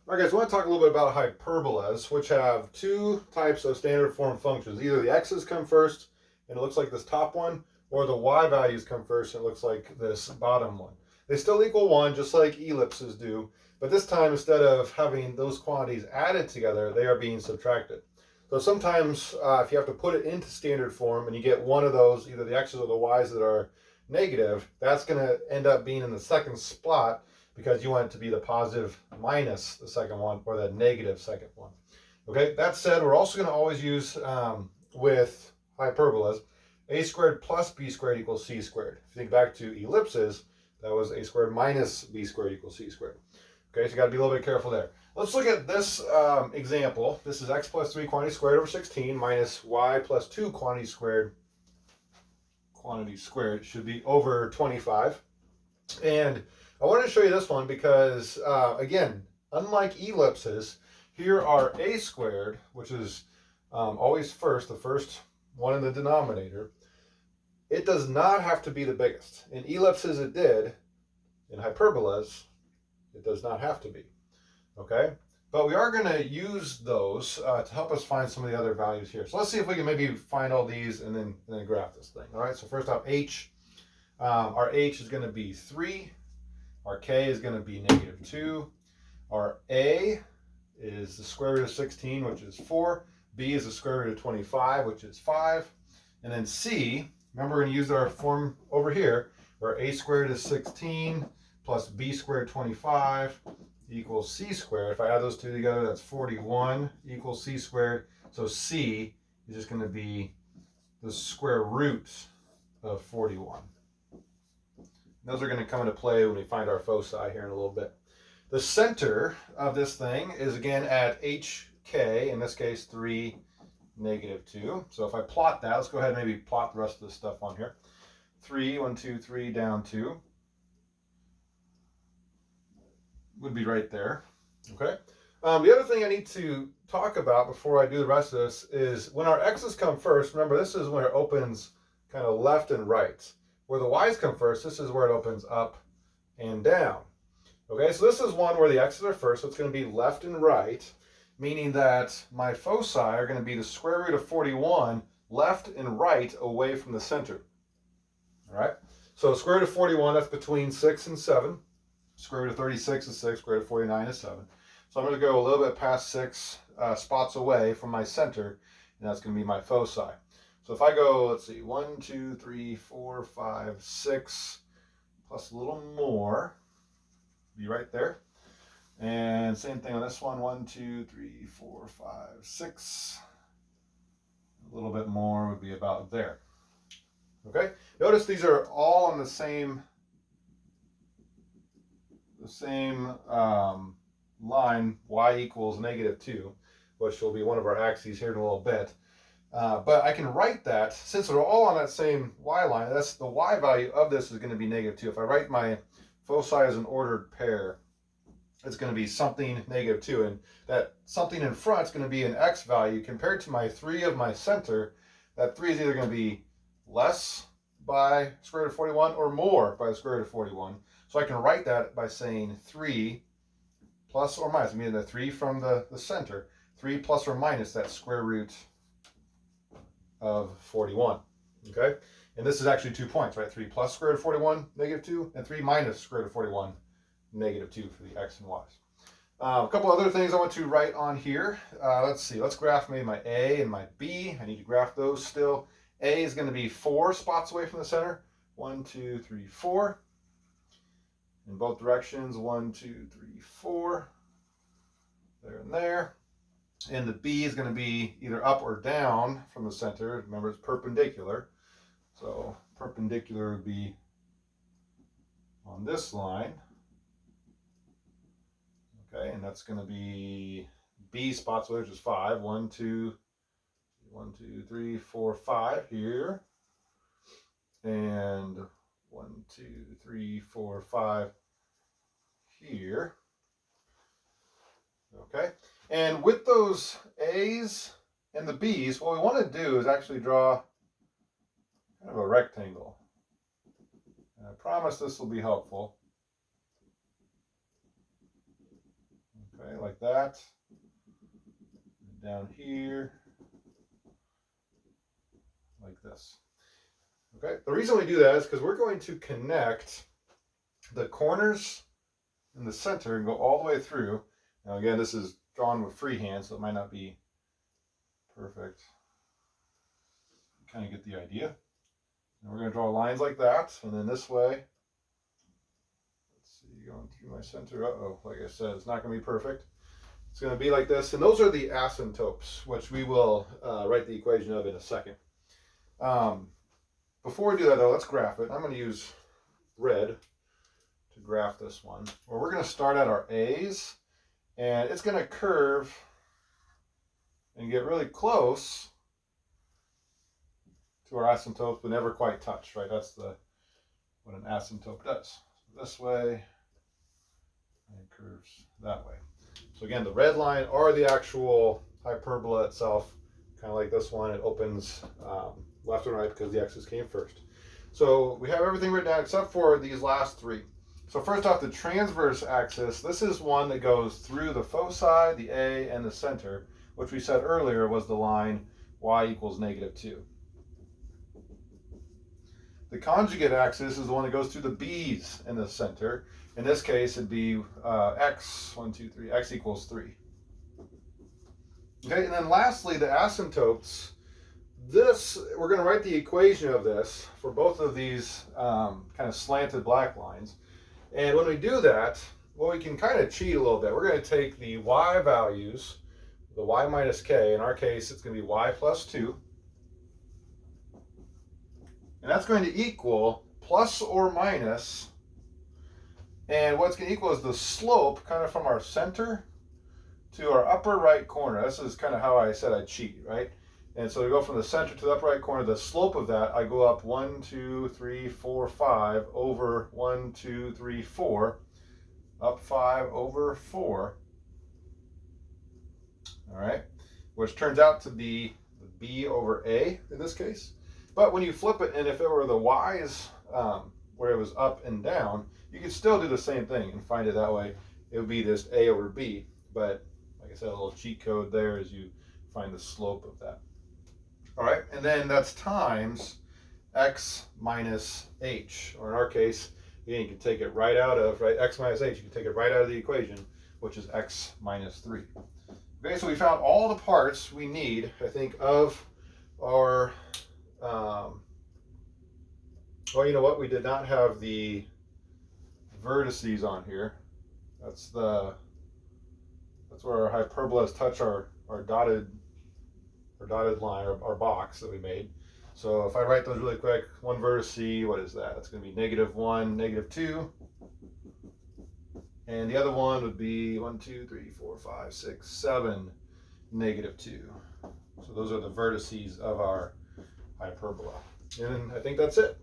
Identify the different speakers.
Speaker 1: All right, guys, I want to talk a little bit about hyperbolas, which have two types of standard form functions. Either the x's come first, and it looks like this top one, or the y values come first, and it looks like this bottom one. They still equal 1, just like ellipses do, but this time, instead of having those quantities added together, they are being subtracted. So sometimes, if you have to put it into standard form, and you get one of those, either the x's or the y's that are negative, that's going to end up being in the second spot, because you want it to be the positive minus the second one or the negative second one. Okay, that said, we're also going to always use with hyperbolas a squared plus b squared equals c squared. If you think back to ellipses, that was a squared minus b squared equals c squared. Okay, so you got to be a little bit careful there. Let's look at this example. This is x plus 3 quantity squared over 16 minus y plus 2 quantity squared should be over 25. And I wanted to show you this one because, again, unlike ellipses, here are a squared, which is always first, the first one in the denominator. It does not have to be the biggest. In ellipses, it did. In hyperbolas, it does not have to be. Okay? But we are going to use those to help us find some of the other values here. So let's see if we can maybe find all these and then graph this thing. All right, so first off, h. Our h is going to be 3. Our k is going to be -2. Our a is the square root of 16, which is 4. B is the square root of 25, which is 5. And then c, remember we're going to use our form over here, where a squared is 16 plus b squared 25 equals c squared. If I add those two together, that's 41 equals c squared. So c is just going to be the square root of 41. Those are going to come into play when we find our foci here in a little bit. The center of this thing is again at hk, in this case 3, -2. So if I plot that, let's go ahead and maybe plot the rest of this stuff on here. 3, 1, 2, 3, down 2 would be right there. Okay. The other thing I need to talk about before I do the rest of this is when our x's come first, remember this is when it opens kind of left and right. Where the y's come first, this is where it opens up and down. Okay, so this is one where the x's are first, so it's going to be left and right, meaning that my foci are going to be the square root of 41 left and right away from the center. All right, so square root of 41, that's between 6 and 7. Square root of 36 is 6, square root of 49 is 7. So I'm going to go a little bit past 6 spots away from my center, and that's going to be my foci. So if I go, let's see, 1, 2, 3, 4, 5, 6, plus a little more, be right there. And same thing on this one, 1, 2, 3, 4, 5, 6. A little bit more would be about there. Okay, notice these are all on the same line, y equals -2, which will be one of our axes here in a little bit. But I can write that, since they're all on that same y line, that's the y value of this is going to be -2. If I write my foci as an ordered pair, it's going to be something -2. And that something in front is going to be an x value compared to my 3 of my center. That 3 is either going to be less by square root of 41 or more by the square root of 41. So I can write that by saying 3 plus or minus, meaning the 3 from the center, 3 plus or minus that square root of 41, okay? And this is actually 2 points, right? 3 plus square root of 41, -2, and 3 minus square root of 41, -2 for the x and y's. A couple other things I want to write on here. Let's see, let's graph maybe my a and my b. I need to graph those still. A is going to be 4 spots away from the center. 1, 2, 3, 4. In both directions, 1, 2, 3, 4. There and there. And the B is going to be either up or down from the center. Remember, it's perpendicular. So perpendicular would be on this line. Okay, and that's going to be B spots away, which is 5. 1, 2, 3, 4, 5 here. And 1, 2, 3, 4, 5 here. Okay, and with those A's and the B's, what we want to do is actually draw kind of a rectangle. And I promise this will be helpful. Okay, like like that. Down here, like this. Okay, the reason we do that is because we're going to connect the corners in the center and go all the way through. Now again, this is drawn with freehand, so it might not be perfect. Kind of get the idea. And we're going to draw lines like that, and then this way. Let's see, going through my center. Uh-oh, like I said, it's not going to be perfect. It's going to be like this, and those are the asymptotes, which we will write the equation of in a second. Before we do that, though, let's graph it. I'm going to use red to graph this one. Well, we're going to start at our A's, and it's going to curve and get really close to our asymptotes, but never quite touch, right? That's what an asymptote does. So this way, and it curves that way. So again, the red line are the actual hyperbola itself, kind of like this one. It opens left and right because the x's came first. So we have everything written down except for these last three. So first off, the transverse axis. This is one that goes through the foci, the A, and the center, which we said earlier was the line y equals -2. The conjugate axis is the one that goes through the B's in the center. In this case, it'd be x, 1, 2, 3, x equals 3. Okay, and then lastly, the asymptotes. This, we're going to write the equation of this for both of these kind of slanted black lines. And when we do that, well, we can kind of cheat a little bit. We're going to take the y values, the y minus k. In our case, it's going to be y plus 2. And that's going to equal plus or minus. And what's going to equal is the slope kind of from our center to our upper right corner. This is kind of how I said I cheat, right? And so we go from the center to the upper right corner. The slope of that, I go up 1, 2, 3, 4, 5 over 1, 2, 3, 4, up 5 over 4. All right, which turns out to be B over A in this case. But when you flip it, and if it were the y's where it was up and down, you could still do the same thing and find it that way. It would be this A over B. But like I said, a little cheat code there as you find the slope of that. All right, and then that's times x minus h, or in our case, again, you can take it right out of, right, x minus h, you can take it right out of the equation, which is x minus 3. Okay, so we found all the parts we need, I think, of our, well, you know what, we did not have the vertices on here. That's where our hyperbolas touch our dotted line, our box that we made. So if I write those really quick, one vertice, what is that? That's going to be -1, -2. And the other one would be 1, 2, 3, 4, 5, 6, 7, -2. So those are the vertices of our hyperbola. And I think that's it.